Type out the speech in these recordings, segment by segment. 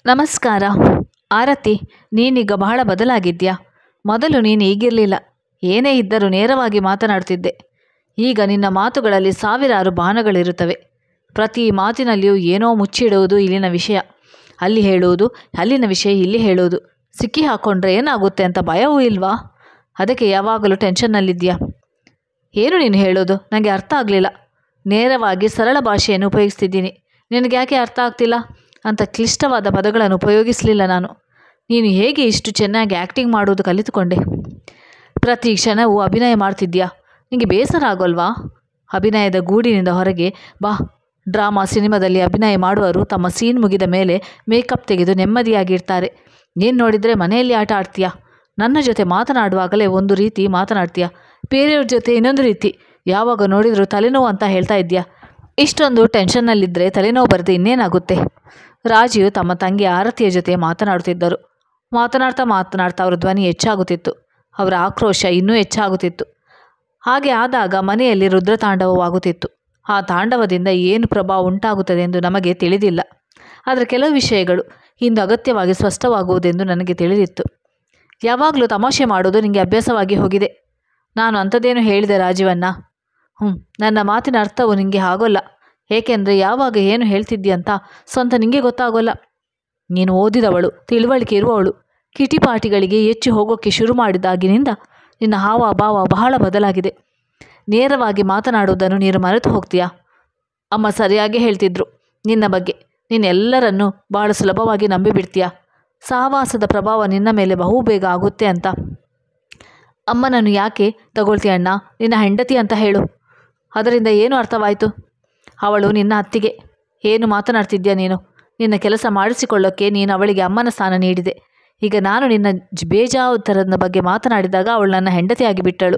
ನಮಸ್ಕಾರ. ಆರತಿ, ನೀನೀಗ ಬಹಳ ಬದಲಾಗಿದ್ಯಾ. ಮೊದಲು ನೀನು ಹೀಗಿರಲಿಲ್ಲ. ಏನೇ ಇದ್ದರೂ ನೇರವಾಗಿ ಮಾತನಾಡ್ತಿದ್ದೆ. ಈಗ ನಿನ್ನ ಮಾತುಗಳಲ್ಲಿ ಸಾವಿರಾರು ಬಾಣಗಳಿರುತ್ತವೆ. ಪ್ರತಿ ಮಾತಿನಲ್ಲಿಯೂ ಏನೋ ಮುಚ್ಚಿಡುವುದು. ಇಲ್ಲಿನ ವಿಷಯ ಅಲ್ಲಿ ಹೇಳುವುದು, ಅಲ್ಲಿನ ವಿಷಯ ಇಲ್ಲಿ ಹೇಳುವುದು. ಸಿಕ್ಕಿ ಹಾಕ್ಕೊಂಡ್ರೆ ಏನಾಗುತ್ತೆ ಅಂತ ಭಯವೂ ಇಲ್ವಾ? ಅದಕ್ಕೆ ಯಾವಾಗಲೂ ಟೆನ್ಷನ್ನಲ್ಲಿದ್ದೀಯಾ? ಏನು ನೀನು ಹೇಳೋದು? ನನಗೆ ಅರ್ಥ ಆಗಲಿಲ್ಲ. ನೇರವಾಗಿ ಸರಳ ಭಾಷೆಯನ್ನು ಉಪಯೋಗಿಸ್ತಿದ್ದೀನಿ. ನಿನಗೆ ಯಾಕೆ ಅರ್ಥ ಆಗ್ತಿಲ್ಲ ಅಂತ ಕ್ಲಿಷ್ಟವಾದ ಪದಗಳನ್ನು ಉಪಯೋಗಿಸಲಿಲ್ಲ ನಾನು. ನೀನು ಹೇಗೆ ಇಷ್ಟು ಚೆನ್ನಾಗಿ ಆ್ಯಕ್ಟಿಂಗ್ ಮಾಡೋದು ಕಲಿತುಕೊಂಡೆ? ಪ್ರತಿ ಕ್ಷಣವೂ ಅಭಿನಯ ಮಾಡ್ತಿದ್ಯಾ? ನಿನಗೆ ಬೇಸರ ಆಗೋಲ್ವಾ? ಅಭಿನಯದ ಗೂಡಿನಿಂದ ಹೊರಗೆ ಬಾ. ಡ್ರಾಮಾ ಸಿನಿಮಾದಲ್ಲಿ ಅಭಿನಯ ಮಾಡುವವರು ತಮ್ಮ ಸೀನ್ ಮುಗಿದ ಮೇಲೆ ಮೇಕಪ್ ತೆಗೆದು ನೆಮ್ಮದಿಯಾಗಿರ್ತಾರೆ. ನೀನು ನೋಡಿದರೆ ಮನೆಯಲ್ಲಿ ಆಟ ಆಡ್ತೀಯಾ? ನನ್ನ ಜೊತೆ ಮಾತನಾಡುವಾಗಲೇ ಒಂದು ರೀತಿ ಮಾತನಾಡ್ತೀಯಾ, ಬೇರೆಯವ್ರ ಜೊತೆ ಇನ್ನೊಂದು ರೀತಿ. ಯಾವಾಗ ನೋಡಿದರೂ ತಲೆನೋವು ಅಂತ ಹೇಳ್ತಾ ಇದ್ದೀಯಾ. ಇಷ್ಟೊಂದು ಟೆನ್ಷನ್ನಲ್ಲಿದ್ದರೆ ತಲೆನೋವು ಬರದೆ ಇನ್ನೇನಾಗುತ್ತೆ? ರಾಜೀವ್ ತಮ್ಮ ತಂಗಿ ಆರತಿಯ ಜೊತೆ ಮಾತನಾಡುತ್ತಿದ್ದರು. ಮಾತನಾಡ್ತಾ ಅವರ ಧ್ವನಿ ಹೆಚ್ಚಾಗುತ್ತಿತ್ತು. ಅವರ ಆಕ್ರೋಶ ಇನ್ನೂ ಹೆಚ್ಚಾಗುತ್ತಿತ್ತು. ಹಾಗೆ ಆದಾಗ ಮನೆಯಲ್ಲಿ ರುದ್ರತಾಂಡವವಾಗುತ್ತಿತ್ತು. ಆ ತಾಂಡವದಿಂದ ಏನು ಪ್ರಭಾವ ಉಂಟಾಗುತ್ತದೆ ಎಂದು ನಮಗೆ ತಿಳಿದಿಲ್ಲ. ಆದರೆ ಕೆಲವು ವಿಷಯಗಳು ಇಂದು ಅಗತ್ಯವಾಗಿ ಸ್ಪಷ್ಟವಾಗುವುದೆಂದು ನನಗೆ ತಿಳಿದಿತ್ತು. ಯಾವಾಗಲೂ ತಮಾಷೆ ಮಾಡೋದು ನಿನಗೆ ಅಭ್ಯಾಸವಾಗಿ ಹೋಗಿದೆ. ನಾನು ಅಂಥದ್ದೇನು ಹೇಳಿದೆ ರಾಜೀವನ್ನ? ನನ್ನ ಮಾತಿನ ಅರ್ಥವು ನಿನಗೆ ಆಗೋಲ್ಲ. ಏಕೆಂದರೆ ಯಾವಾಗ ಏನು ಹೇಳ್ತಿದ್ದೀಯಂತ ಸ್ವಂತ ನಿನಗೆ ಗೊತ್ತಾಗೋಲ್ಲ. ನೀನು ಓದಿದವಳು, ತಿಳುವಳಿಕೆ ಇರುವವಳು. ಕಿಟಿಪಾಟಿಗಳಿಗೆ ಹೆಚ್ಚು ಹೋಗೋಕ್ಕೆ ಶುರು ಮಾಡಿದಾಗಿನಿಂದ ನಿನ್ನ ಹಾವಭಾವ ಬಹಳ ಬದಲಾಗಿದೆ. ನೇರವಾಗಿ ಮಾತನಾಡುವುದನ್ನು ನೀನು ಮರೆತು ಹೋಗ್ತೀಯಾ? ಅಮ್ಮ ಸರಿಯಾಗಿ ಹೇಳ್ತಿದ್ರು ನಿನ್ನ ಬಗ್ಗೆ. ನೀನೆಲ್ಲರನ್ನೂ ಬಹಳ ಸುಲಭವಾಗಿ ನಂಬಿಬಿಡ್ತೀಯಾ. ಸಹವಾಸದ ಪ್ರಭಾವ ನಿನ್ನ ಮೇಲೆ ಬಹುಬೇಗ ಆಗುತ್ತೆ ಅಂತ. ಅಮ್ಮನನ್ನು ಯಾಕೆ ತಗೊಳ್ತೀಯಣ್ಣ? ನಿನ್ನ ಹೆಂಡತಿ ಅಂತ ಹೇಳು. ಅದರಿಂದ ಏನು ಅರ್ಥವಾಯಿತು? ಅವಳು ನಿನ್ನ ಅತ್ತಿಗೆ. ಏನು ಮಾತನಾಡ್ತಿದ್ಯಾ ನೀನು? ನಿನ್ನ ಕೆಲಸ ಮಾಡಿಸಿಕೊಳ್ಳೋಕ್ಕೆ ನೀನು ಅವಳಿಗೆ ಅಮ್ಮನ ಸ್ಥಾನ ನೀಡಿದೆ. ಈಗ ನಾನು ನಿನ್ನ ಬೇಜಾವತರದ ಬಗ್ಗೆ ಮಾತನಾಡಿದಾಗ ಅವಳು ನನ್ನ ಹೆಂಡತಿಯಾಗಿ ಬಿಟ್ಟಳು.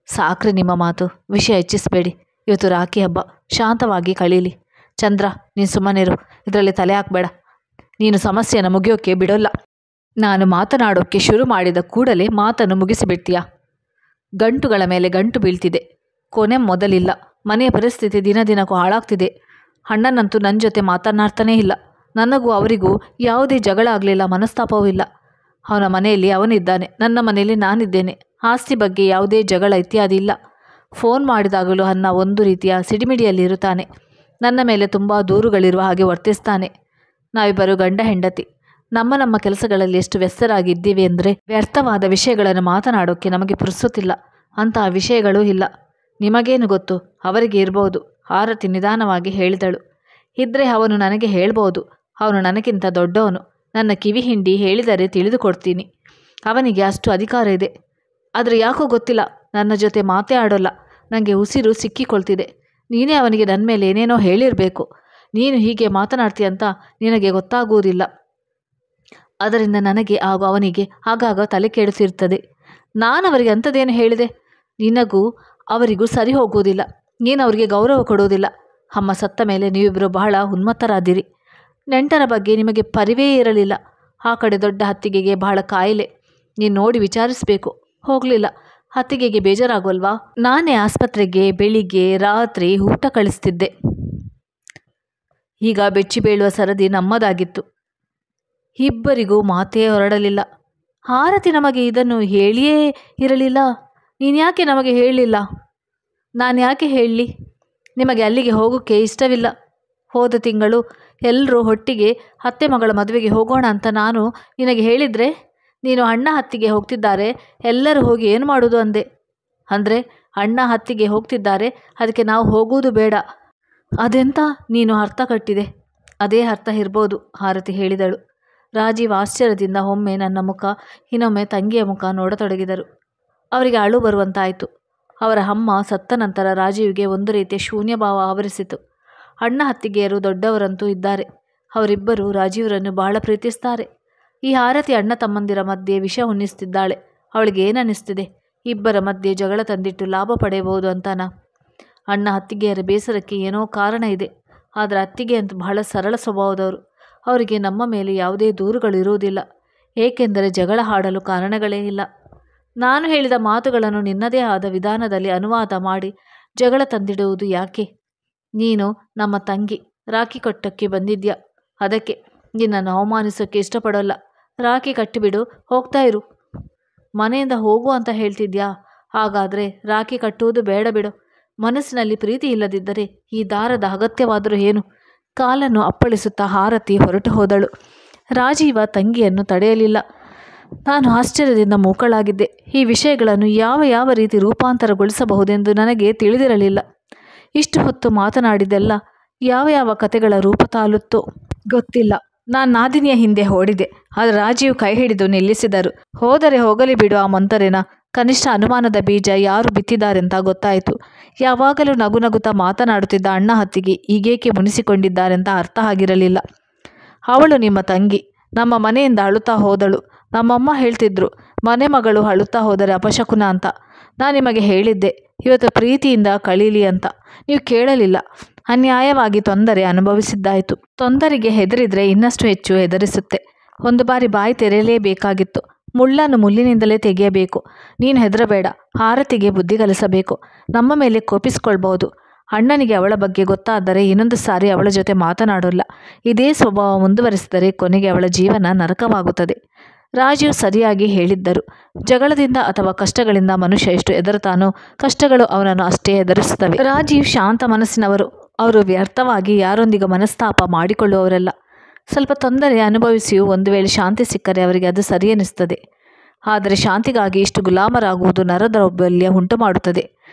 ಸಾಕ್ರಿ ನಿಮ್ಮ ಮಾತು. ವಿಷಯ ಹೆಚ್ಚಿಸಬೇಡಿ. ಇವತ್ತು ರಾಖಿ ಹಬ್ಬ, ಶಾಂತವಾಗಿ ಕಳೀಲಿ. ಚಂದ್ರ, ನೀನು ಸುಮ್ಮನಿರು. ಇದರಲ್ಲಿ ತಲೆ ಹಾಕಬೇಡ. ನೀನು ಸಮಸ್ಯೆಯನ್ನು ಮುಗಿಯೋಕ್ಕೆ ಬಿಡೋಲ್ಲ. ನಾನು ಮಾತನಾಡೋಕ್ಕೆ ಶುರು ಮಾಡಿದ ಕೂಡಲೇ ಮಾತನ್ನು ಮುಗಿಸಿಬಿಡ್ತೀಯಾ? ಗಂಟುಗಳ ಮೇಲೆ ಗಂಟು ಬೀಳ್ತಿದೆ. ಕೊನೆ ಮೊದಲಿಲ್ಲ. ಮನೆಯ ಪರಿಸ್ಥಿತಿ ದಿನ ದಿನಕ್ಕೂ ಹಾಳಾಗ್ತಿದೆ. ಅಣ್ಣನಂತೂ ನನ್ನ ಜೊತೆ ಮಾತನಾಡ್ತಾನೇ ಇಲ್ಲ. ನನಗೂ ಅವರಿಗೂ ಯಾವುದೇ ಜಗಳ ಆಗಲಿಲ್ಲ, ಮನಸ್ತಾಪವೂ ಇಲ್ಲ. ಅವನ ಮನೆಯಲ್ಲಿ ಅವನಿದ್ದಾನೆ, ನನ್ನ ಮನೆಯಲ್ಲಿ ನಾನಿದ್ದೇನೆ. ಆಸ್ತಿ ಬಗ್ಗೆ ಯಾವುದೇ ಜಗಳ ಇತ್ಯಾದಿ ಇಲ್ಲ. ಫೋನ್ ಮಾಡಿದಾಗಲೂ ಅನ್ನ ಒಂದು ರೀತಿಯ ಸಿಡಿಮಿಡಿಯಲ್ಲಿ ಇರುತ್ತಾನೆ. ನನ್ನ ಮೇಲೆ ತುಂಬ ದೂರುಗಳಿರುವ ಹಾಗೆ ವರ್ತಿಸ್ತಾನೆ. ನಾವಿಬ್ಬರು ಗಂಡ ಹೆಂಡತಿ. ನಮ್ಮ ಕೆಲಸಗಳಲ್ಲಿ ಎಷ್ಟು ವ್ಯಸ್ತರಾಗಿದ್ದೀವಿ ಅಂದರೆ ವ್ಯರ್ಥವಾದ ವಿಷಯಗಳನ್ನು ಮಾತನಾಡೋಕ್ಕೆ ನಮಗೆ ಪುರುಸೊತ್ತಿಲ್ಲ. ಅಂತಹ ವಿಷಯಗಳೂ ಇಲ್ಲ. ನಿಮಗೇನು ಗೊತ್ತು? ಅವರಿಗೆ ಇರ್ಬೋದು. ಆರತಿ ನಿಧಾನವಾಗಿ ಹೇಳಿದಳು. ಇದ್ದರೆ ಅವನು ನನಗೆ ಹೇಳ್ಬೋದು. ಅವನು ನನಗಿಂತ ದೊಡ್ಡವನು. ನನ್ನ ಕಿವಿ ಹಿಂಡಿ ಹೇಳಿದರೆ ತಿಳಿದುಕೊಡ್ತೀನಿ. ಅವನಿಗೆ ಅಷ್ಟು ಅಧಿಕಾರ ಇದೆ. ಆದರೆ ಯಾಕೋ ಗೊತ್ತಿಲ್ಲ, ನನ್ನ ಜೊತೆ ಮಾತೇ ಆಡೋಲ್ಲ. ನನಗೆ ಉಸಿರು ಸಿಕ್ಕಿಕೊಳ್ತಿದೆ. ನೀನೇ ಅವನಿಗೆ ನನ್ನ ಮೇಲೆ ಏನೇನೋ ಹೇಳಿರಬೇಕು. ನೀನು ಹೀಗೆ ಮಾತನಾಡ್ತೀಯಂತ ನಿನಗೆ ಗೊತ್ತಾಗುವುದಿಲ್ಲ. ಅದರಿಂದ ನನಗೆ ಹಾಗೂ ಅವನಿಗೆ ಆಗಾಗ ತಲೆ ಕೆಡುತ್ತಿರ್ತದೆ. ನಾನು ಅವರಿಗೆ ಅಂಥದ್ದೇನು ಹೇಳಿದೆ? ನಿನಗೂ ಅವರಿಗೂ ಸರಿ ಹೋಗುವುದಿಲ್ಲ. ನೀನು ಅವರಿಗೆ ಗೌರವ ಕೊಡುವುದಿಲ್ಲ. ಅಮ್ಮ ಸತ್ತ ಮೇಲೆ ನೀವಿಬ್ಬರು ಬಹಳ ಉನ್ಮತ್ತರಾದಿರಿ. ನೆಂಟರ ಬಗ್ಗೆ ನಿಮಗೆ ಪರಿವೇ ಇರಲಿಲ್ಲ. ಆ ಕಡೆ ದೊಡ್ಡ ಅತ್ತಿಗೆಗೆ ಬಹಳ ಕಾಯಿಲೆ. ನೀನು ನೋಡಿ ವಿಚಾರಿಸಬೇಕು. ಹೋಗಲಿಲ್ಲ. ಅತ್ತಿಗೆಗೆ ಬೇಜಾರಾಗೋಲ್ವಾ? ನಾನೇ ಆಸ್ಪತ್ರೆಗೆ ಬೆಳಿಗ್ಗೆ ರಾತ್ರಿ ಊಟ ಕಳಿಸ್ತಿದ್ದೆ. ಈಗ ಬೆಚ್ಚಿ ಬೀಳುವ ಸರದಿ ನಮ್ಮದಾಗಿತ್ತು. ಇಬ್ಬರಿಗೂ ಮಾತೇ ಹೊರಡಲಿಲ್ಲ. ಆರತಿ ನಮಗೆ ಇದನ್ನು ಹೇಳಿಯೇ ಇರಲಿಲ್ಲ. ನೀನು ಯಾಕೆ ನಮಗೆ ಹೇಳಲಿಲ್ಲ? ನಾನು ಯಾಕೆ ಹೇಳಲಿ? ನಿಮಗೆ ಅಲ್ಲಿಗೆ ಹೋಗೋಕ್ಕೆ ಇಷ್ಟವಿಲ್ಲ. ಹೋದ ತಿಂಗಳು ಎಲ್ಲರೂ ಒಟ್ಟಿಗೆ ಅತ್ತೆ ಮಗಳ ಮದುವೆಗೆ ಹೋಗೋಣ ಅಂತ ನಾನು ನಿನಗೆ ಹೇಳಿದರೆ ನೀನು ಅಣ್ಣ ಹತ್ತಿಗೆ ಹೋಗ್ತಿದ್ದಾರೆ, ಎಲ್ಲರೂ ಹೋಗಿ ಏನು ಮಾಡೋದು ಅಂದೆ. ಅಂದರೆ ಅಣ್ಣ ಹತ್ತಿಗೆ ಹೋಗ್ತಿದ್ದಾರೆ, ಅದಕ್ಕೆ ನಾವು ಹೋಗುವುದು ಬೇಡ. ಅದೆಂತ ನೀನು ಅರ್ಥ ಕಟ್ಟಿದೆ? ಅದೇ ಅರ್ಥ ಇರ್ಬೋದು, ಆರತಿ ಹೇಳಿದಳು. ರಾಜೀವ್ ಆಶ್ಚರ್ಯದಿಂದ ಒಮ್ಮೆ ನನ್ನ ಮುಖ, ಇನ್ನೊಮ್ಮೆ ತಂಗಿಯ ಮುಖ ನೋಡತೊಡಗಿದರು. ಅವರಿಗೆ ಅಳು ಬರುವಂತಾಯಿತು. ಅವರ ಅಮ್ಮ ಸತ್ತ ನಂತರ ರಾಜೀವ್ಗೆ ಒಂದು ರೀತಿಯ ಶೂನ್ಯಭಾವ ಆವರಿಸಿತು. ಅಣ್ಣ ಹತ್ತಿಗೆಯರು ದೊಡ್ಡವರಂತೂ ಇದ್ದಾರೆ. ಅವರಿಬ್ಬರು ರಾಜೀವ್ರನ್ನು ಬಹಳ ಪ್ರೀತಿಸ್ತಾರೆ. ಈ ಆರತಿ ಅಣ್ಣ ತಮ್ಮಂದಿರ ಮಧ್ಯೆ ವಿಷ ಉಣ್ಣಿಸ್ತಿದ್ದಾಳೆ. ಅವಳಿಗೆ ಏನನ್ನಿಸ್ತಿದೆ? ಇಬ್ಬರ ಮಧ್ಯೆ ಜಗಳ ತಂದಿಟ್ಟು ಲಾಭ ಪಡೆಯಬಹುದು ಅಂತನಾ? ಅಣ್ಣ ಹತ್ತಿಗೆಯರ ಬೇಸರಕ್ಕೆ ಏನೋ ಕಾರಣ ಇದೆ. ಆದರೆ ಅತ್ತಿಗೆ ಅಂತೂ ಬಹಳ ಸರಳ ಸ್ವಭಾವದವರು. ಅವರಿಗೆ ನಮ್ಮ ಮೇಲೆ ಯಾವುದೇ ದೂರುಗಳು ಇರುವುದಿಲ್ಲ. ಏಕೆಂದರೆ ಜಗಳ ಆಡಲು ಕಾರಣಗಳೇ ಇಲ್ಲ. ನಾನು ಹೇಳಿದ ಮಾತುಗಳನ್ನು ನಿನ್ನದೇ ಆದ ವಿಧಾನದಲ್ಲಿ ಅನುವಾದ ಮಾಡಿ ಜಗಳ ತಂದಿಡುವುದು ಯಾಕೆ? ನೀನು ನಮ್ಮ ತಂಗಿ, ರಾಖಿ ಕಟ್ಟೋಕ್ಕೆ ಬಂದಿದ್ಯಾ. ಅದಕ್ಕೆ ನಿನ್ನನ್ನು ಅವಮಾನಿಸೋಕ್ಕೆ ಇಷ್ಟಪಡೋಲ್ಲ. ರಾಖಿ ಕಟ್ಟಿಬಿಡು, ಹೋಗ್ತಾ ಇರು. ಮನೆಯಿಂದ ಹೋಗು ಅಂತ ಹೇಳ್ತಿದ್ಯಾ? ಹಾಗಾದರೆ ರಾಖಿ ಕಟ್ಟುವುದು ಬೇಡ ಬಿಡು. ಮನಸ್ಸಿನಲ್ಲಿ ಪ್ರೀತಿ ಇಲ್ಲದಿದ್ದರೆ ಈ ದಾರದ ಅಗತ್ಯವಾದರೂ ಏನು? ಕಾಲನ್ನು ಅಪ್ಪಳಿಸುತ್ತಾ ಆರತಿ ಹೊರಟು ಹೋದಳು. ರಾಜೀವ ತಂಗಿಯನ್ನು ತಡೆಯಲಿಲ್ಲ. ನಾನು ಆಶ್ಚರ್ಯದಿಂದ ಮೂಕಳಾಗಿದ್ದೆ. ಈ ವಿಷಯಗಳನ್ನು ಯಾವ ಯಾವ ರೀತಿ ರೂಪಾಂತರಗೊಳಿಸಬಹುದೆಂದು ನನಗೆ ತಿಳಿದಿರಲಿಲ್ಲ. ಇಷ್ಟು ಹೊತ್ತು ಮಾತನಾಡಿದೆಲ್ಲ ಯಾವ ಯಾವ ಕತೆಗಳ ರೂಪ ತಾಳುತ್ತೋ ಗೊತ್ತಿಲ್ಲ. ನಾನು ನಾದಿನಿಯ ಹಿಂದೆ ಓಡಿದೆ. ಆದರೆ ರಾಜೀವ್ ಕೈ ಹಿಡಿದು ನಿಲ್ಲಿಸಿದರು. ಹೋದರೆ ಹೋಗಲಿ ಬಿಡು ಆ ಮಂತರೇನ. ಕನಿಷ್ಠ ಅನುಮಾನದ ಬೀಜ ಯಾರು ಬಿತ್ತಿದ್ದಾರೆಂತ ಗೊತ್ತಾಯಿತು. ಯಾವಾಗಲೂ ನಗು ನಗುತ್ತಾ ಮಾತನಾಡುತ್ತಿದ್ದ ಅಣ್ಣ ಅತ್ತಿಗೆ ಈಗೇಕೆ ಮುನಿಸಿಕೊಂಡಿದ್ದಾರೆಂತ ಅರ್ಥ ಆಗಿರಲಿಲ್ಲ. ಅವಳು ನಿಮ್ಮ ತಂಗಿ. ನಮ್ಮ ಮನೆಯಿಂದ ಅಳುತ್ತಾ ಹೋದಳು. ನಮ್ಮಮ್ಮ ಹೇಳ್ತಿದ್ರು, ಮನೆ ಮಗಳು ಅಳುತ್ತಾ ಹೋದರೆ ಅಪಶಕುನ ಅಂತ. ನಾನು ನಿಮಗೆ ಹೇಳಿದ್ದೆ, ಇವತ್ತು ಪ್ರೀತಿಯಿಂದ ಕಳೀಲಿ ಅಂತ. ನೀವು ಕೇಳಲಿಲ್ಲ. ಅನ್ಯಾಯವಾಗಿ ತೊಂದರೆ ಅನುಭವಿಸಿದ್ದಾಯಿತು. ತೊಂದರೆಗೆ ಹೆದರಿದ್ರೆ ಇನ್ನಷ್ಟು ಹೆಚ್ಚು ಹೆದರಿಸುತ್ತೆ. ಒಂದು ಬಾರಿ ಬಾಯಿ ತೆರೆಯಲೇಬೇಕಾಗಿತ್ತು. ಮುಳ್ಳನ್ನು ಮುಳ್ಳಿನಿಂದಲೇ ತೆಗೆಯಬೇಕು. ನೀನು ಹೆದರಬೇಡ. ಆರತಿಗೆ ಬುದ್ಧಿ ಕಲಿಸಬೇಕು. ನಮ್ಮ ಮೇಲೆ ಕೋಪಿಸ್ಕೊಳ್ಬಹುದು. ಅಣ್ಣನಿಗೆ ಅವಳ ಬಗ್ಗೆ ಗೊತ್ತಾದರೆ ಇನ್ನೊಂದು ಸಾರಿ ಅವಳ ಜೊತೆ ಮಾತನಾಡೋಲ್ಲ. ಇದೇ ಸ್ವಭಾವ ಮುಂದುವರಿಸಿದರೆ ಕೊನೆಗೆ ಅವಳ ಜೀವನ ನರಕವಾಗುತ್ತದೆ. ರಾಜೀವ್ ಸರಿಯಾಗಿ ಹೇಳಿದ್ದರು. ಜಗಳದಿಂದ ಅಥವಾ ಕಷ್ಟಗಳಿಂದ ಮನುಷ್ಯ ಎಷ್ಟು ಹೆದರುತ್ತಾನೋ ಕಷ್ಟಗಳು ಅವನನ್ನು ಅಷ್ಟೇ ಹೆದರಿಸುತ್ತವೆ. ರಾಜೀವ್ ಶಾಂತ ಮನಸ್ಸಿನವರು. ಅವರು ವ್ಯರ್ಥವಾಗಿ ಯಾರೊಂದಿಗೆ ಮನಸ್ತಾಪ ಮಾಡಿಕೊಳ್ಳುವವರಲ್ಲ. ಸ್ವಲ್ಪ ತೊಂದರೆ ಅನುಭವಿಸಿಯೂ ಒಂದು ವೇಳೆ ಶಾಂತಿ ಸಿಕ್ಕರೆ ಅವರಿಗೆ ಅದು ಸರಿ ಎನಿಸುತ್ತದೆ. ಆದರೆ ಶಾಂತಿಗಾಗಿ ಇಷ್ಟು ಗುಲಾಮರಾಗುವುದು ನರದೌರ್ಬಲ್ಯ ಉಂಟು ಮಾಡುತ್ತದೆ.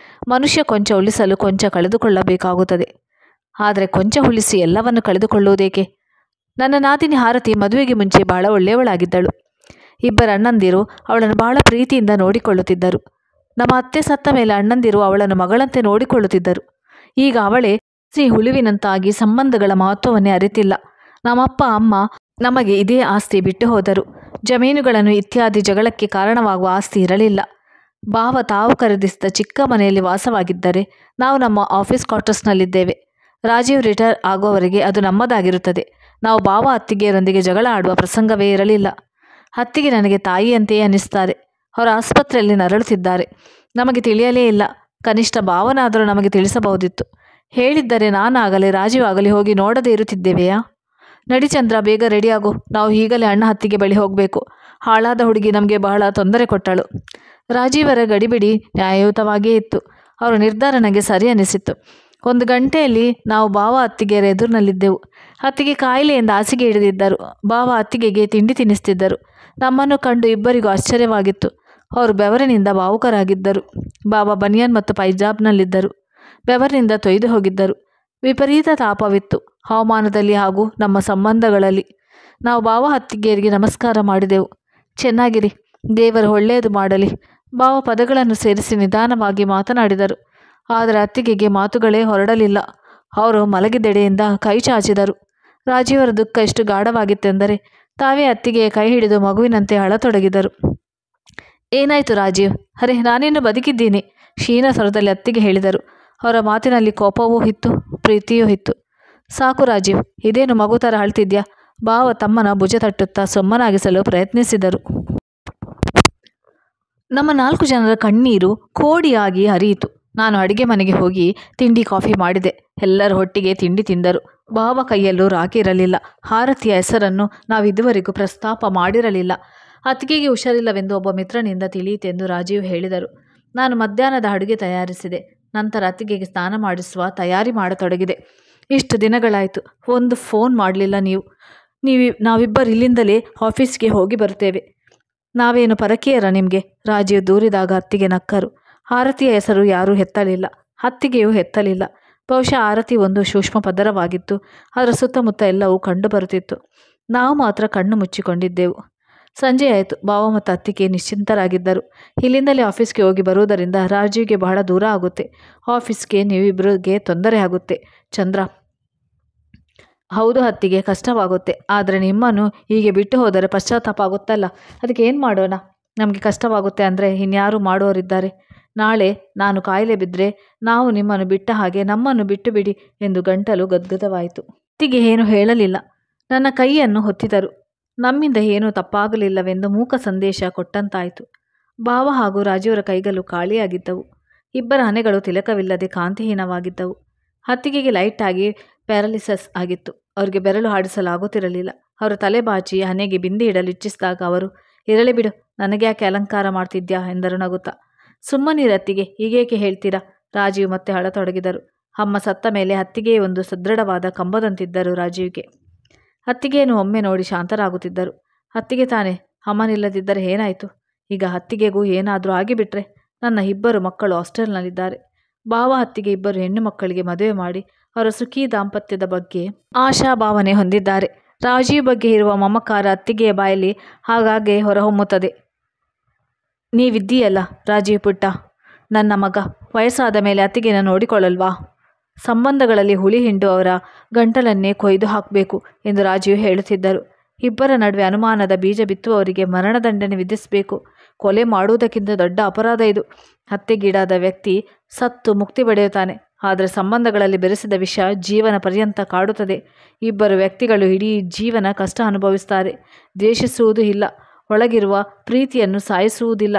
ಮನುಷ್ಯ ಕೊಂಚ ಉಳಿಸಲು ಕೊಂಚ ಕಳೆದುಕೊಳ್ಳಬೇಕಾಗುತ್ತದೆ. ಆದರೆ ಕೊಂಚ ಉಳಿಸಿ ಎಲ್ಲವನ್ನು ಕಳೆದುಕೊಳ್ಳುವುದೇಕೆ? ನನ್ನ ನಾದಿನಿ ಆರತಿ ಮದುವೆಗೆ ಮುಂಚೆ ಬಹಳ ಒಳ್ಳೆಯವಳಾಗಿದ್ದಳು. ಇಬ್ಬರು ಅಣ್ಣಂದಿರು ಅವಳನ್ನು ಬಹಳ ಪ್ರೀತಿಯಿಂದ ನೋಡಿಕೊಳ್ಳುತ್ತಿದ್ದರು. ನಮ್ಮ ಅತ್ತೆ ಸತ್ತ ಮೇಲೆ ಅಣ್ಣಂದಿರು ಅವಳನ್ನು ಮಗಳಂತೆ ನೋಡಿಕೊಳ್ಳುತ್ತಿದ್ದರು. ಈಗ ಅವಳೇ ಹುಳುವಿನಂತಾಗಿ ಸಂಬಂಧಗಳ ಮಹತ್ವವನ್ನೇ ಅರಿತಿಲ್ಲ. ನಮ್ಮಪ್ಪ ಅಮ್ಮ ನಮಗೆ ಇದೇ ಆಸ್ತಿ ಬಿಟ್ಟು ಹೋದರು. ಜಮೀನುಗಳನ್ನು ಇತ್ಯಾದಿ ಜಗಳಕ್ಕೆ ಕಾರಣವಾಗುವ ಆಸ್ತಿ ಇರಲಿಲ್ಲ. ಭಾವ ತಾವು ಖರೀದಿಸಿದ ಚಿಕ್ಕ ಮನೆಯಲ್ಲಿ ವಾಸವಾಗಿದ್ದರೆ ನಾವು ನಮ್ಮ ಆಫೀಸ್ ಕ್ವಾರ್ಟರ್ಸ್ನಲ್ಲಿದ್ದೇವೆ. ರಾಜೀವ್ ರಿಟೈರ್ ಆಗುವವರೆಗೆ ಅದು ನಮ್ಮದಾಗಿರುತ್ತದೆ. ನಾವು ಭಾವ ಅತ್ತಿಗೆಯರೊಂದಿಗೆ ಜಗಳ ಆಡುವ ಪ್ರಸಂಗವೇ ಇರಲಿಲ್ಲ. ಅತ್ತಿಗೆ ನನಗೆ ತಾಯಿಯಂತೆಯೇ ಅನ್ನಿಸ್ತಾರೆ. ಅವರು ಆಸ್ಪತ್ರೆಯಲ್ಲಿ ನರಳುತ್ತಿದ್ದಾರೆ. ನಮಗೆ ತಿಳಿಯಲೇ ಇಲ್ಲ. ಕನಿಷ್ಠ ಭಾವನಾದರೂ ನಮಗೆ ತಿಳಿಸಬಹುದಿತ್ತು. ಹೇಳಿದ್ದರೆ ನಾನಾಗಲಿ ರಾಜೀವ್ ಆಗಲಿ ಹೋಗಿ ನೋಡದೇ ಇರುತ್ತಿದ್ದೇವೆಯಾ? ನಡಿ ಚಂದ್ರ, ಬೇಗ ರೆಡಿಯಾಗು. ನಾವು ಈಗಲೇ ಅಣ್ಣ ಅತ್ತಿಗೆ ಬಳಿ ಹೋಗಬೇಕು. ಹಾಳಾದ ಹುಡುಗಿ ನಮಗೆ ಬಹಳ ತೊಂದರೆ ಕೊಟ್ಟಳು. ರಾಜೀವರ ಗಡಿಬಿಡಿ ನ್ಯಾಯಯುತವಾಗಿಯೇ ಇತ್ತು. ಅವರ ನಿರ್ಧಾರ ನನಗೆ ಸರಿ ಅನಿಸಿತ್ತು. 1 ಗಂಟೆಯಲ್ಲಿ ನಾವು ಭಾವ ಅತ್ತಿಗೆಯರ ಎದುರಿನಲ್ಲಿದ್ದೆವು. ಅತ್ತಿಗೆ ಕಾಯಿಲೆಯಿಂದ ಹಾಸಿಗೆ ಹಿಡಿದಿದ್ದರು. ಭಾವ ಅತ್ತಿಗೆಗೆ ತಿಂಡಿ ತಿನ್ನಿಸ್ತಿದ್ದರು. ನಮ್ಮನ್ನು ಕಂಡು ಇಬ್ಬರಿಗೂ ಆಶ್ಚರ್ಯವಾಗಿತ್ತು. ಅವರು ಬೆವರಿನಿಂದ ಭಾವುಕರಾಗಿದ್ದರು. ಬಾಬಾ ಬನಿಯನ್ ಮತ್ತು ಪೈಜಾಬ್ನಲ್ಲಿದ್ದರು. ಬೆವರಿನಿಂದ ತೊಯ್ದು ಹೋಗಿದ್ದರು. ವಿಪರೀತ ತಾಪವಿತ್ತು ಹವಾಮಾನದಲ್ಲಿ ಹಾಗೂ ನಮ್ಮ ಸಂಬಂಧಗಳಲ್ಲಿ. ನಾವು ಭಾವ ಅತ್ತಿಗೆಯರಿಗೆ ನಮಸ್ಕಾರ ಮಾಡಿದೆವು. ಚೆನ್ನಾಗಿರಿ, ದೇವರು ಒಳ್ಳೆಯದು ಮಾಡಲಿ. ಭಾವ ಪದಗಳನ್ನು ಸೇರಿಸಿ ನಿಧಾನವಾಗಿ ಮಾತನಾಡಿದರು. ಆದರೆ ಅತ್ತಿಗೆಗೆ ಮಾತುಗಳೇ ಹೊರಡಲಿಲ್ಲ. ಅವರು ಮಲಗಿದೆಡೆಯಿಂದ ಕೈ ಚಾಚಿದರು. ರಾಜೀವರ ದುಃಖ ಎಷ್ಟು ಗಾಢವಾಗಿತ್ತೆಂದರೆ ತಾವೇ ಅತ್ತಿಗೆಯ ಕೈ ಹಿಡಿದು ಮಗುವಿನಂತೆ ಅಳತೊಡಗಿದರು. ಏನಾಯಿತು ರಾಜೀವ್? ಅರೆ, ನಾನಿನ್ನು ಬದುಕಿದ್ದೀನಿ, ಕ್ಷೀಣ ಸ್ವರದಲ್ಲಿ ಅತ್ತಿಗೆ ಹೇಳಿದರು. ಅವರ ಮಾತಿನಲ್ಲಿ ಕೋಪವೂ ಇತ್ತು, ಪ್ರೀತಿಯೂ ಇತ್ತು. ಸಾಕು ರಾಜೀವ್, ಇದೇನು ಮಗು ಥರ ಅಳ್ತಿದ್ಯಾ? ಭಾವ ತಮ್ಮನ ಭುಜ ತಟ್ಟುತ್ತಾ ಸುಮ್ಮನಾಗಿಸಲು ಪ್ರಯತ್ನಿಸಿದರು. ನಮ್ಮ 4 ಜನರ ಕಣ್ಣೀರು ಕೋಡಿಯಾಗಿ ಹರಿಯಿತು. ನಾನು ಅಡಿಗೆ ಮನೆಗೆ ಹೋಗಿ ತಿಂಡಿ ಕಾಫಿ ಮಾಡಿದೆ. ಎಲ್ಲರೂ ಒಟ್ಟಿಗೆ ತಿಂಡಿ ತಿಂದರು. ಭಾವ ಕೈಯಲ್ಲೂ ರಾಖಿ ಇರಲಿಲ್ಲ. ಆರತಿಯ ಹೆಸರನ್ನು ನಾವಿದುವರೆಗೂ ಪ್ರಸ್ತಾಪ ಮಾಡಿರಲಿಲ್ಲ. ಅತ್ತಿಗೆಗೆ ಹುಷಾರಿಲ್ಲವೆಂದು ಒಬ್ಬ ಮಿತ್ರನಿಂದ ತಿಳಿಯಿತೆಂದು ರಾಜೀವ್ ಹೇಳಿದರು. ನಾನು ಮಧ್ಯಾಹ್ನದ ಅಡುಗೆ ತಯಾರಿಸಿದೆ. ನಂತರ ಅತ್ತಿಗೆಗೆ ಸ್ನಾನ ಮಾಡಿಸುವ ತಯಾರಿ ಮಾಡತೊಡಗಿದೆ. ಇಷ್ಟು ದಿನಗಳಾಯಿತು, ಒಂದು ಫೋನ್ ಮಾಡಲಿಲ್ಲ ನೀವು. ನಾವಿಬ್ಬರು ಇಲ್ಲಿಂದಲೇ ಆಫೀಸ್ಗೆ ಹೋಗಿ ಬರ್ತೇವೆ. ನಾವೇನು ಪರಕೀಯರ ನಿಮಗೆ? ರಾಜೀವ್ ದೂರಿದಾಗ ಅತ್ತಿಗೆ ನಕ್ಕರು. ಆರತಿಯ ಹೆಸರು ಯಾರೂ ಎತ್ತಲಿಲ್ಲ. ಅತ್ತಿಗೆಯೂ ಎತ್ತಲಿಲ್ಲ. ಬಹುಶಃ ಆರತಿ ಒಂದು ಸೂಕ್ಷ್ಮ ಪದರವಾಗಿತ್ತು. ಅದರ ಸುತ್ತಮುತ್ತ ಎಲ್ಲವೂ ಕಂಡು ಬರುತ್ತಿತ್ತು. ನಾವು ಮಾತ್ರ ಕಣ್ಣು ಮುಚ್ಚಿಕೊಂಡಿದ್ದೆವು. ಸಂಜೆಯಾಯಿತು. ಭಾವ ಮತ್ತು ಅತ್ತಿಗೆ ನಿಶ್ಚಿಂತರಾಗಿದ್ದರು. ಇಲ್ಲಿಂದಲೇ ಆಫೀಸ್ಗೆ ಹೋಗಿ ಬರುವುದರಿಂದ ರಾಜೀವ್ಗೆ ಬಹಳ ದೂರ ಆಗುತ್ತೆ. ಆಫೀಸ್ಗೆ ನೀವಿಬ್ಬರಿಗೆ ತೊಂದರೆ ಆಗುತ್ತೆ ಚಂದ್ರ. ಹೌದು ಅತ್ತಿಗೆ, ಕಷ್ಟವಾಗುತ್ತೆ. ಆದರೆ ನಿಮ್ಮನ್ನು ಹೀಗೆ ಬಿಟ್ಟು ಹೋದರೆ ಪಶ್ಚಾತ್ತಾಪ ಆಗುತ್ತಲ್ಲ, ಅದಕ್ಕೆ ಏನು ಮಾಡೋಣ? ನಮಗೆ ಕಷ್ಟವಾಗುತ್ತೆ ಅಂದರೆ ಇನ್ಯಾರು ಮಾಡೋರಿದ್ದಾರೆ? ನಾಳೆ ನಾನು ಕಾಯಿಲೆ ಬಿದ್ದರೆ ನಾವು ನಿಮ್ಮನ್ನು ಬಿಟ್ಟ ಹಾಗೆ ನಮ್ಮನ್ನು ಬಿಟ್ಟು ಬಿಡಿ ಎಂದು ಗಂಟಲು ಗದ್ಗದವಾಯಿತು. ಅತ್ತಿಗೆ ಏನು ಹೇಳಲಿಲ್ಲ. ನನ್ನ ಕೈಯನ್ನು ಹೊತ್ತಿದರು. ನಮ್ಮಿಂದ ಏನೂ ತಪ್ಪಾಗಲಿಲ್ಲವೆಂದು ಮೂಕ ಸಂದೇಶ ಕೊಟ್ಟಂತಾಯಿತು. ಭಾವ ಹಾಗೂ ರಾಜೀವರ ಕೈಗಳು ಖಾಲಿಯಾಗಿದ್ದವು. ಇಬ್ಬರ ಹಣೆಗಳು ತಿಲಕವಿಲ್ಲದೆ ಕಾಂತಿಹೀನವಾಗಿದ್ದವು. ಅತ್ತಿಗೆಗೆ ಲೈಟ್ ಆಗಿ ಪ್ಯಾರಲಿಸಸ್ ಆಗಿತ್ತು. ಅವರಿಗೆ ಬೆರಳು ಆಡಿಸಲಾಗುತ್ತಿರಲಿಲ್ಲ. ಅವರು ತಲೆ ಬಾಚಿ ಹಣೆಗೆ ಬಿಂದಿ ಇಡಲು ಇಚ್ಛಿಸಿದಾಗ ಅವರು, ಇರಲಿ ಬಿಡು, ನನಗೆ ಯಾಕೆ ಅಲಂಕಾರ ಮಾಡ್ತಿದ್ಯಾ ಎಂದರು ನಗುತ್ತಾ. ಸುಮ್ಮನಿರತ್ತಿಗೆ, ಹೀಗೇಕೆ ಹೇಳ್ತೀರಾ? ರಾಜೀವ್ ಮತ್ತೆ ಅಳತೊಡಗಿದರು. ಅಮ್ಮ ಸತ್ತ ಮೇಲೆ ಅತ್ತಿಗೆಯೇ ಒಂದು ಸದೃಢವಾದ ಕಂಬದಂತಿದ್ದರು ರಾಜೀವ್ಗೆ. ಅತ್ತಿಗೆಯನ್ನು ಒಮ್ಮೆ ನೋಡಿ ಶಾಂತರಾಗುತ್ತಿದ್ದರು. ಅತ್ತಿಗೆ ತಾನೇ, ಅಮ್ಮನಿಲ್ಲದಿದ್ದರೆ ಏನಾಯಿತು? ಈಗ ಅತ್ತಿಗೆಗೂ ಏನಾದರೂ ಆಗಿಬಿಟ್ರೆ? ನನ್ನ 2 ಮಕ್ಕಳು ಹಾಸ್ಟೆಲ್ನಲ್ಲಿದ್ದಾರೆ. ಭಾವ ಅತ್ತಿಗೆ 2 ಹೆಣ್ಣು ಮಕ್ಕಳಿಗೆ ಮದುವೆ ಮಾಡಿ ಅವರ ಸುಖಿ ದಾಂಪತ್ಯದ ಬಗ್ಗೆ ಆಶಾಭಾವನೆ ಹೊಂದಿದ್ದಾರೆ. ರಾಜೀವ್ ಬಗ್ಗೆ ಇರುವ ಮಮಕಾರ ಅತ್ತಿಗೆಯ ಬಾಯಲ್ಲಿ ಹಾಗಾಗಿ ಹೊರಹೊಮ್ಮುತ್ತದೆ. ನೀವಿದ್ದೀಯಲ್ಲ ರಾಜೀವ್ ಪುಟ್ಟ, ನನ್ನ ಮಗ, ವಯಸ್ಸಾದ ಮೇಲೆ ಅತ್ತಿಗೆನ ನೋಡಿಕೊಳ್ಳಲ್ವಾ? ಸಂಬಂಧಗಳಲ್ಲಿ ಹುಳಿ ಹಿಂಡು ಅವರ ಗಂಟಲನ್ನೇ ಕೊಯ್ದು ಹಾಕಬೇಕು ಎಂದು ರಾಜೀವ್ ಹೇಳುತ್ತಿದ್ದರು. 2 ನಡುವೆ ಅನುಮಾನದ ಬೀಜ ಬಿತ್ತುವವರಿಗೆ ಮರಣದಂಡನೆ ವಿಧಿಸಬೇಕು. ಕೊಲೆ ಮಾಡುವುದಕ್ಕಿಂತ ದೊಡ್ಡ ಅಪರಾಧ ಇದು. ಹತ್ಯೆಗೀಡಾದ ವ್ಯಕ್ತಿ ಸತ್ತು ಮುಕ್ತಿ ಪಡೆಯುತ್ತಾನೆ, ಆದರೆ ಸಂಬಂಧಗಳಲ್ಲಿ ಬೆರೆಸಿದ ವಿಷ ಜೀವನ ಪರ್ಯಂತ ಕಾಡುತ್ತದೆ. 2 ವ್ಯಕ್ತಿಗಳು ಇಡೀ ಜೀವನ ಕಷ್ಟ ಅನುಭವಿಸುತ್ತಾರೆ. ದ್ವೇಷಿಸುವುದೂ ಇಲ್ಲ, ಒಳಗಿರುವ ಪ್ರೀತಿಯನ್ನು ಸಾಯಿಸುವುದಿಲ್ಲ.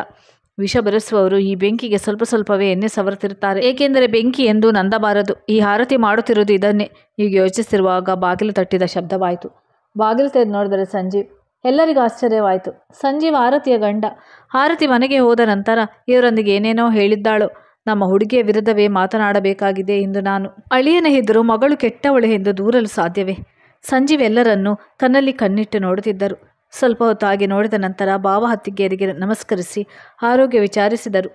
ವಿಷ ಬೆರೆಸುವವರು ಈ ಬೆಂಕಿಗೆ ಸ್ವಲ್ಪ ಸ್ವಲ್ಪವೇ ಎಣ್ಣೆ ಸವರುತ್ತಿರುತ್ತಾರೆ. ಏಕೆಂದರೆ ಬೆಂಕಿ ಎಂದೂ ನಂದಬಾರದು. ಈ ಆರತಿ ಮಾಡುತ್ತಿರುವುದು ಇದನ್ನೇ. ಈಗ ಯೋಚಿಸಿರುವಾಗ ಬಾಗಿಲು ತಟ್ಟಿದ ಶಬ್ದವಾಯಿತು. ಬಾಗಿಲು ತೆರೆದು ನೋಡಿದರೆ ಸಂಜೀವ್. ಎಲ್ಲರಿಗೂ ಆಶ್ಚರ್ಯವಾಯಿತು. ಸಂಜೀವ್ ಆರತಿಯ ಗಂಡ. ಆರತಿ ಮನೆಗೆ ಹೋದ ನಂತರ ಇವರೊಂದಿಗೆ ಏನೇನೋ ಹೇಳಿದ್ದಾಳು. ನಮ್ಮ ಹುಡುಗಿಯ ವಿರುದ್ಧವೇ ಮಾತನಾಡಬೇಕಾಗಿದೆ ಎಂದು ನಾನು. ಅಳಿಯನ ಎದುರು ಮಗಳು ಕೆಟ್ಟವಳು ಎಂದು ದೂರಲು ಸಾಧ್ಯವೇ? ಸಂಜೀವ್ ಎಲ್ಲರನ್ನೂ ತನ್ನಲ್ಲಿ ಕಣ್ಣಿಟ್ಟು ನೋಡುತ್ತಿದ್ದರು. ಸ್ವಲ್ಪ ಹೊತ್ತು ಹಾಗೆ ನೋಡಿದ ನಂತರ ಭಾವ ಅತ್ತಿಗೆಯರಿಗೆ ನಮಸ್ಕರಿಸಿ ಆರೋಗ್ಯ ವಿಚಾರಿಸಿದರು.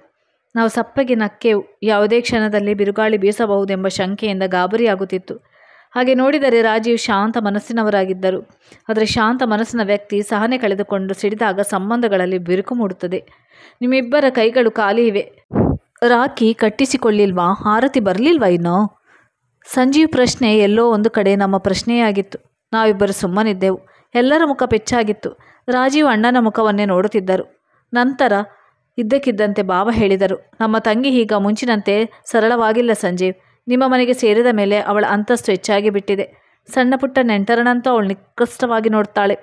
ನಾವು ಸಪ್ಪಗೆ ನಕ್ಕೆವು. ಯಾವುದೇ ಕ್ಷಣದಲ್ಲಿ ಬಿರುಗಾಳಿ ಬೀಸಬಹುದೆಂಬ ಶಂಕೆಯಿಂದ ಗಾಬರಿಯಾಗುತ್ತಿತ್ತು. ಹಾಗೆ ನೋಡಿದರೆ ರಾಜೀವ್ ಶಾಂತ ಮನಸ್ಸಿನವರಾಗಿದ್ದರು. ಆದರೆ ಶಾಂತ ಮನಸ್ಸಿನ ವ್ಯಕ್ತಿ ಸಹನೆ ಕಳೆದುಕೊಂಡು ಸಿಡಿದಾಗ ಸಂಬಂಧಗಳಲ್ಲಿ ಬಿರುಕು ಮೂಡುತ್ತದೆ. ನಿಮ್ಮಿಬ್ಬರ ಕೈಗಳು ಖಾಲಿ ಇವೆ. ರಾಖಿ ಕಟ್ಟಿಸಿಕೊಳ್ಳಿಲ್ವಾ? ಆರತಿ ಬರಲಿಲ್ವಾ ಇನ್ನೋ? ಸಂಜೀವ್ ಪ್ರಶ್ನೆ ಎಲ್ಲೋ ಒಂದು ಕಡೆ ನಮ್ಮ ಪ್ರಶ್ನೆಯಾಗಿತ್ತು. ನಾವಿಬ್ಬರು ಸುಮ್ಮನಿದ್ದೆವು. ಎಲ್ಲರ ಮುಖ ಪೆಚ್ಚಾಗಿತ್ತು. ರಾಜೀವ್ ಅಣ್ಣನ ಮುಖವನ್ನೇ ನೋಡುತ್ತಿದ್ದರು. ನಂತರ ಇದ್ದಕ್ಕಿದ್ದಂತೆ ಭಾವ ಹೇಳಿದರು, ನಮ್ಮ ತಂಗಿ ಈಗ ಮುಂಚಿನಂತೆ ಸರಳವಾಗಿಲ್ಲ ಸಂಜೀವ್. ನಿಮ್ಮ ಮನೆಗೆ ಸೇರಿದ ಮೇಲೆ ಅವಳ ಅಂತಸ್ತು ಹೆಚ್ಚಾಗಿ ಬಿಟ್ಟಿದೆ. ಸಣ್ಣ ಪುಟ್ಟ ನೆಂಟರನಂತೂ ಅವಳು ನಿಕೃಷ್ಟವಾಗಿ ನೋಡ್ತಾಳೆ.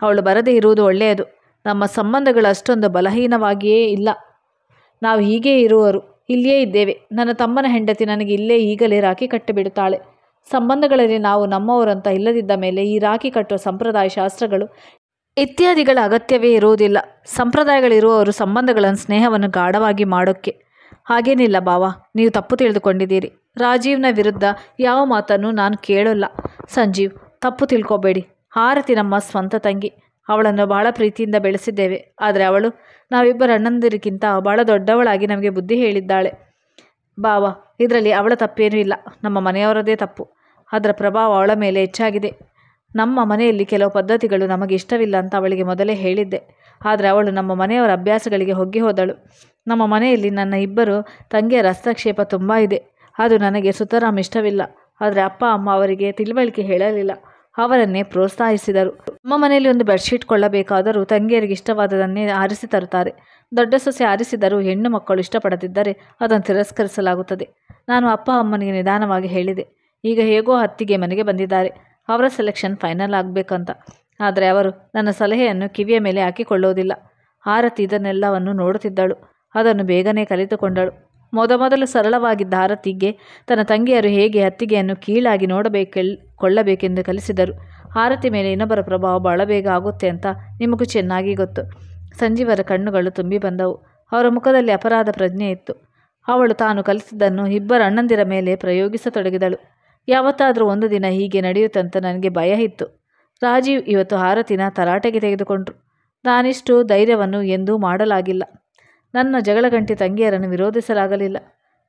ಅವಳು ಬರದೇ ಇರುವುದು ಒಳ್ಳೆಯದು. ನಮ್ಮ ಸಂಬಂಧಗಳು ಅಷ್ಟೊಂದು ಬಲಹೀನವಾಗಿಯೇ ಇಲ್ಲ. ನಾವು ಹೀಗೇ ಇರುವರು, ಇಲ್ಲಿಯೇ ಇದ್ದೇವೆ. ನನ್ನ ತಮ್ಮನ ಹೆಂಡತಿ ನನಗೆ ಇಲ್ಲೇ ಈಗಲೇ ರಾಖಿ ಕಟ್ಟಿಬಿಡುತ್ತಾಳೆ. ಸಂಬಂಧಗಳಲ್ಲಿ ನಾವು ನಮ್ಮವರಂತ ಇಲ್ಲದಿದ್ದ ಮೇಲೆ ಈ ರಾಖಿ ಕಟ್ಟುವ ಸಂಪ್ರದಾಯ, ಶಾಸ್ತ್ರಗಳು ಇತ್ಯಾದಿಗಳ ಅಗತ್ಯವೇ ಇರುವುದಿಲ್ಲ. ಸಂಪ್ರದಾಯಗಳಿರುವವರು ಸಂಬಂಧಗಳನ್ನು, ಸ್ನೇಹವನ್ನು ಗಾಢವಾಗಿ ಮಾಡೋಕ್ಕೆ. ಹಾಗೇನಿಲ್ಲ ಭಾವ, ನೀವು ತಪ್ಪು ತಿಳಿದುಕೊಂಡಿದ್ದೀರಿ. ರಾಜೀವ್ನ ವಿರುದ್ಧ ಯಾವ ಮಾತನ್ನು ನಾನು ಕೇಳೋಲ್ಲ. ಸಂಜೀವ್, ತಪ್ಪು ತಿಳ್ಕೊಬೇಡಿ. ಆರತಿ ನಮ್ಮ ಸ್ವಂತ ತಂಗಿ. ಅವಳನ್ನು ಬಹಳ ಪ್ರೀತಿಯಿಂದ ಬೆಳೆಸಿದ್ದೇವೆ. ಆದರೆ ಅವಳು ನಾವಿಬ್ಬರು ಅಣ್ಣಂದಿರಿಗಿಂತ ಬಹಳ ದೊಡ್ಡವಳಾಗಿ ನಮಗೆ ಬುದ್ಧಿ ಹೇಳಿದ್ದಾಳೆ. ಭಾವ, ಇದರಲ್ಲಿ ಅವಳ ತಪ್ಪೇನೂ ಇಲ್ಲ, ನಮ್ಮ ಮನೆಯವರದೇ ತಪ್ಪು. ಅದರ ಪ್ರಭಾವ ಅವಳ ಮೇಲೆ ಹೆಚ್ಚಾಗಿದೆ. ನಮ್ಮ ಮನೆಯಲ್ಲಿ ಕೆಲವು ಪದ್ಧತಿಗಳು ನಮಗೆ ಇಷ್ಟವಿಲ್ಲ ಅಂತ ಅವಳಿಗೆ ಮೊದಲೇ ಹೇಳಿದ್ದೆ. ಆದರೆ ಅವಳು ನಮ್ಮ ಮನೆಯವರ ಅಭ್ಯಾಸಗಳಿಗೆ ಹೊಗ್ಗಿ ಹೋದಳು. ನಮ್ಮ ಮನೆಯಲ್ಲಿ ನನ್ನ 2 ತಂಗಿಯರ ಹಸ್ತಕ್ಷೇಪ ತುಂಬ ಇದೆ. ಅದು ನನಗೆ ಸುತರಾಮ್ ಇಷ್ಟವಿಲ್ಲ. ಆದರೆ ಅಪ್ಪ ಅಮ್ಮ ಅವರಿಗೆ ತಿಳುವಳಿಕೆ ಹೇಳಲಿಲ್ಲ. ಅವರನ್ನೇ ಪ್ರೋತ್ಸಾಹಿಸಿದರು. ನಮ್ಮ ಮನೆಯಲ್ಲಿ ಒಂದು ಬೆಡ್ಶೀಟ್ ಕೊಳ್ಳಬೇಕಾದರೂ ತಂಗಿಯರಿಗೆ ಇಷ್ಟವಾದದನ್ನೇ ಆರಿಸಿ ತರುತ್ತಾರೆ. ದೊಡ್ಡ ಸೊಸೆ ಆರಿಸಿದರೂ ಹೆಣ್ಣು ಮಕ್ಕಳು ಇಷ್ಟಪಡದಿದ್ದರೆ ಅದನ್ನು ತಿರಸ್ಕರಿಸಲಾಗುತ್ತದೆ. ನಾನು ಅಪ್ಪ ಅಮ್ಮನಿಗೆ ನಿಧಾನವಾಗಿ ಹೇಳಿದೆ, ಈಗ ಹೇಗೋ ಅತ್ತಿಗೆ ಮನೆಗೆ ಬಂದಿದ್ದಾರೆ, ಅವರ ಸೆಲೆಕ್ಷನ್ ಫೈನಲ್ ಆಗಬೇಕಂತ. ಆದರೆ ಅವರು ನನ್ನ ಸಲಹೆಯನ್ನು ಕಿವಿಯ ಮೇಲೆ ಹಾಕಿಕೊಳ್ಳುವುದಿಲ್ಲ. ಆರತಿ ಇದನ್ನೆಲ್ಲವನ್ನು ನೋಡುತ್ತಿದ್ದಳು. ಅದನ್ನು ಬೇಗನೆ ಕಲಿತುಕೊಂಡಳು. ಮೊದಲು ಸರಳವಾಗಿದ್ದ ಆರತಿಗೆ ತನ್ನ ತಂಗಿಯರು ಹೇಗೆ ಅತ್ತಿಗೆಯನ್ನು ಕೀಳಾಗಿ ಕೊಳ್ಳಬೇಕೆಂದು ಕಲಿಸಿದರು. ಆರತಿ ಮೇಲೆ ಇನ್ನೊಬ್ಬರ ಪ್ರಭಾವ ಬಹಳ ಬೇಗ ಆಗುತ್ತೆ ಅಂತ ನಿಮಗೂ ಚೆನ್ನಾಗಿ ಗೊತ್ತು. ಸಂಜೀವರ ಕಣ್ಣುಗಳು ತುಂಬಿ ಬಂದವು. ಅವರ ಮುಖದಲ್ಲಿ ಅಪರಾಧ ಪ್ರಜ್ಞೆ ಇತ್ತು. ಅವಳು ತಾನು ಕಲಿಸಿದ್ದನ್ನು 2 ಅಣ್ಣಂದಿರ ಮೇಲೆ ಪ್ರಯೋಗಿಸತೊಡಗಿದಳು. ಯಾವತ್ತಾದರೂ ಒಂದು ದಿನ ಹೀಗೆ ನಡೆಯುತ್ತಂತ ನನಗೆ ಭಯ ಇತ್ತು. ರಾಜೀವ್ ಇವತ್ತು ಆರತಿನ ತರಾಟೆಗೆ ತೆಗೆದುಕೊಂಡ್ರು. ನಾನಿಷ್ಟು ಧೈರ್ಯವನ್ನು ಎಂದೂ ಮಾಡಲಾಗಿಲ್ಲ. ನನ್ನ ಜಗಳಗಂಟಿ ತಂಗಿಯರನ್ನು ವಿರೋಧಿಸಲಾಗಲಿಲ್ಲ.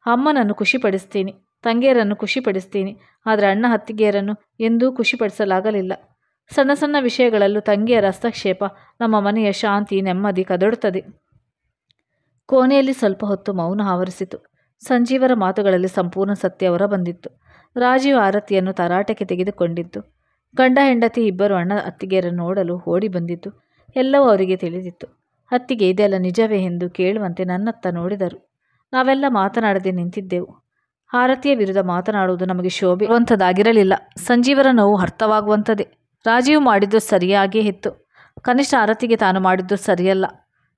ಅಮ್ಮನನ್ನು ಖುಷಿಪಡಿಸ್ತೀನಿ, ತಂಗಿಯರನ್ನು ಖುಷಿಪಡಿಸ್ತೀನಿ. ಆದರೆ ಅಣ್ಣ ಅತ್ತಿಗೆಯರನ್ನು ಎಂದೂ ಖುಷಿಪಡಿಸಲಾಗಲಿಲ್ಲ. ಸಣ್ಣ ಸಣ್ಣ ವಿಷಯಗಳಲ್ಲೂ ತಂಗಿಯರ ಹಸ್ತಕ್ಷೇಪ ನಮ್ಮ ಮನೆಯ ಶಾಂತಿ, ನೆಮ್ಮದಿ ಕದಡುತ್ತದೆ. ಕೋಣೆಯಲ್ಲಿ ಸ್ವಲ್ಪ ಹೊತ್ತು ಮೌನ ಆವರಿಸಿತು. ಸಂಜೀವರ ಮಾತುಗಳಲ್ಲಿ ಸಂಪೂರ್ಣ ಸತ್ಯ ಹೊರ ಬಂದಿತ್ತು. ರಾಜೀವ್ ಆರತಿಯನ್ನು ತರಾಟೆಗೆ ತೆಗೆದುಕೊಂಡಿದ್ದು, ಗಂಡ ಹೆಂಡತಿ 2 ಅಣ್ಣ ಅತ್ತಿಗೆಯರನ್ನು ನೋಡಲು ಓಡಿ ಬಂದಿದ್ದು ಎಲ್ಲವೂ ಅವರಿಗೆ ತಿಳಿದಿತ್ತು. ಅತ್ತಿಗೆ ಇದೆಲ್ಲ ನಿಜವೇ ಎಂದು ಕೇಳುವಂತೆ ನನ್ನತ್ತ ನೋಡಿದರು. ನಾವೆಲ್ಲ ಮಾತನಾಡದೆ ನಿಂತಿದ್ದೆವು. ಆರತಿಯ ವಿರುದ್ಧ ಮಾತನಾಡುವುದು ನಮಗೆ ಶೋಭೆವಂತದಾಗಿರಲಿಲ್ಲ. ಸಂಜೀವರ ನೋವು ಅರ್ಥವಾಗುವಂಥದ್ದೇ. ರಾಜೀವ್ ಮಾಡಿದ್ದು ಸರಿಯಾಗೇ ಇತ್ತು. ಕನಿಷ್ಠ ಆರತಿಗೆ ತಾನು ಮಾಡಿದ್ದು ಸರಿಯಲ್ಲ.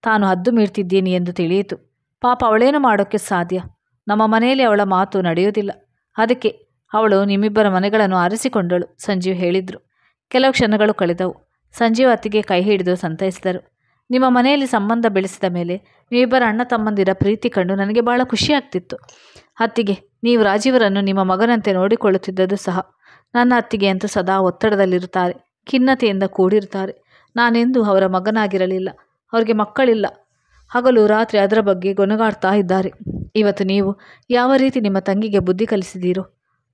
ತಾನು ಹದ್ದು ಮೀರ್ತಿದ್ದೀನಿ ಎಂದು ತಿಳಿಯಿತು. ಪಾಪ, ಅವಳೇನು ಮಾಡೋಕ್ಕೆ ಸಾಧ್ಯ? ನಮ್ಮ ಮನೆಯಲ್ಲಿ ಅವಳ ಮಾತು ನಡೆಯುವುದಿಲ್ಲ. ಅದಕ್ಕೆ ಅವಳು ನಿಮ್ಮಿಬ್ಬರ ಮನೆಗಳನ್ನು ಆರಿಸಿಕೊಂಡಳು, ಸಂಜೀವ್ ಹೇಳಿದರು. ಕೆಲವು ಕ್ಷಣಗಳು ಕಳೆದವು. ಸಂಜೀವ್ ಅತ್ತಿಗೆ ಕೈ ಹಿಡಿದು ಸಂತೈಸಿದರು. ನಿಮ್ಮ ಮನೆಯಲ್ಲಿ ಸಂಬಂಧ ಬೆಳೆಸಿದ ಮೇಲೆ ನೀವಿಬ್ಬರ ಅಣ್ಣ ತಮ್ಮಂದಿರ ಪ್ರೀತಿ ಕಂಡು ನನಗೆ ಬಹಳ ಖುಷಿಯಾಗ್ತಿತ್ತು. ಅತ್ತಿಗೆ, ನೀವು ರಾಜೀವರನ್ನು ನಿಮ್ಮ ಮಗನಂತೆ ನೋಡಿಕೊಳ್ಳುತ್ತಿದ್ದದ್ದು ಸಹ. ನನ್ನ ಅತ್ತಿಗೆಯಂತೂ ಸದಾ ಒತ್ತಡದಲ್ಲಿರುತ್ತಾರೆ, ಖಿನ್ನತೆಯಿಂದ ಕೂಡಿರುತ್ತಾರೆ. ನಾನೆಂದೂ ಅವರ ಮಗನಾಗಿರಲಿಲ್ಲ. ಅವರಿಗೆ ಮಕ್ಕಳಿಲ್ಲ. ಹಗಲು ರಾತ್ರಿ ಅದರ ಬಗ್ಗೆ ಗೊಣಗಾಡ್ತಾ ಇದ್ದಾರೆ. ಇವತ್ತು ನೀವು ಯಾವ ರೀತಿ ನಿಮ್ಮ ತಂಗಿಗೆ ಬುದ್ಧಿ ಕಲಿಸಿದ್ದೀರೋ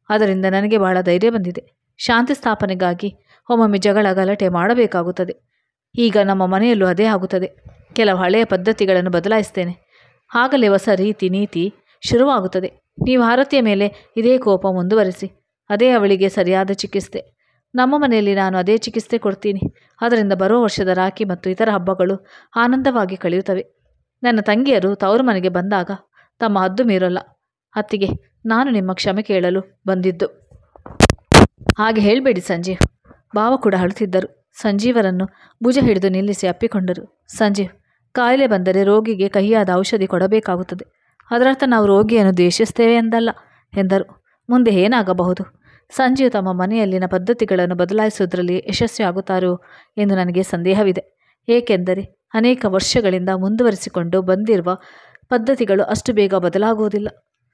ಅದರಿಂದ ನನಗೆ ಬಹಳ ಧೈರ್ಯ ಬಂದಿದೆ. ಶಾಂತಿ ಸ್ಥಾಪನೆಗಾಗಿ ಒಮ್ಮೊಮ್ಮೆ ಜಗಳ ಗಲಾಟೆ ಮಾಡಬೇಕಾಗುತ್ತದೆ. ಈಗ ನಮ್ಮ ಮನೆಯಲ್ಲೂ ಅದೇ ಆಗುತ್ತದೆ. ಕೆಲವು ಹಳೆಯ ಪದ್ಧತಿಗಳನ್ನು ಬದಲಾಯಿಸ್ತೇನೆ. ಆಗಲೇ ಹೊಸ ರೀತಿ ನೀತಿ ಶುರುವಾಗುತ್ತದೆ. ನೀವು ಆರತಿಯ ಮೇಲೆ ಇದೇ ಕೋಪ ಮುಂದುವರಿಸಿ. ಅದೇ ಅವಳಿಗೆ ಸರಿಯಾದ ಚಿಕಿತ್ಸೆ. ನಮ್ಮ ಮನೆಯಲ್ಲಿ ನಾನು ಅದೇ ಚಿಕಿತ್ಸೆ ಕೊಡ್ತೀನಿ. ಅದರಿಂದ ಬರುವ ವರ್ಷದ ರಾಖಿ ಮತ್ತು ಇತರ ಹಬ್ಬಗಳು ಆನಂದವಾಗಿ ಕಳೆಯುತ್ತವೆ. ನನ್ನ ತಂಗಿಯರು ತವರು ಮನೆಗೆ ಬಂದಾಗ ತಮ್ಮ ಹದ್ದು ಮೀರಲ್ಲ. ಅತ್ತಿಗೆ, ನಾನು ನಿಮ್ಮ ಕ್ಷಮೆ ಕೇಳಲು ಬಂದಿದ್ದು. ಹಾಗೆ ಹೇಳಬೇಡಿ ಸಂಜೀವ್. ಭಾವ ಕೂಡ ಅಳುತ್ತಿದ್ದರು. ಸಂಜೀವರನ್ನು ಭುಜ ಹಿಡಿದು ನಿಲ್ಲಿಸಿ ಅಪ್ಪಿಕೊಂಡರು. ಸಂಜೀವ್, ಕಾಯಿಲೆ ಬಂದರೆ ರೋಗಿಗೆ ಕಹಿಯಾದ ಔಷಧಿ ಕೊಡಬೇಕಾಗುತ್ತದೆ. ಅದರರ್ಥ ನಾವು ರೋಗಿಯನ್ನು ದ್ವೇಷಿಸ್ತೇವೆ ಎಂದಲ್ಲ ಎಂದರು. ಮುಂದೆ ಏನಾಗಬಹುದು? ಸಂಜೀವ್ ತಮ್ಮ ಮನೆಯಲ್ಲಿನ ಪದ್ಧತಿಗಳನ್ನು ಬದಲಾಯಿಸುವುದರಲ್ಲಿ ಯಶಸ್ವಿಯಾಗುತ್ತಾರೋ ಎಂದು ನನಗೆ ಸಂದೇಹವಿದೆ. ಏಕೆಂದರೆ ಅನೇಕ ವರ್ಷಗಳಿಂದ ಮುಂದುವರಿಸಿಕೊಂಡು ಬಂದಿರುವ ಪದ್ಧತಿಗಳು ಅಷ್ಟು ಬೇಗ ಬದಲಾಗುವುದಿಲ್ಲ.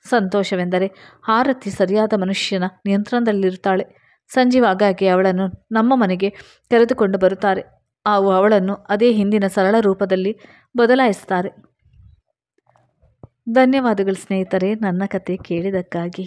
ಸಂತೋಷವೆಂದರೆ ಆರತಿ ಸರಿಯಾದ ಮನುಷ್ಯನ ನಿಯಂತ್ರಣದಲ್ಲಿರುತ್ತಾಳೆ. ಸಂಜೀವ್ ಆಗಾಗ್ಗೆ ಅವಳನ್ನು ನಮ್ಮ ಮನೆಗೆ ಕರೆದುಕೊಂಡು ಬರುತ್ತಾರೆ. ಹಾಗೂ ಅವಳನ್ನು ಅದೇ ಹಿಂದಿನ ಸರಳ ರೂಪದಲ್ಲಿ ಬದಲಾಯಿಸುತ್ತಾರೆ. ಧನ್ಯವಾದಗಳು ಸ್ನೇಹಿತರೆ, ನನ್ನ ಕತೆ ಕೇಳಿದ್ದಕ್ಕಾಗಿ.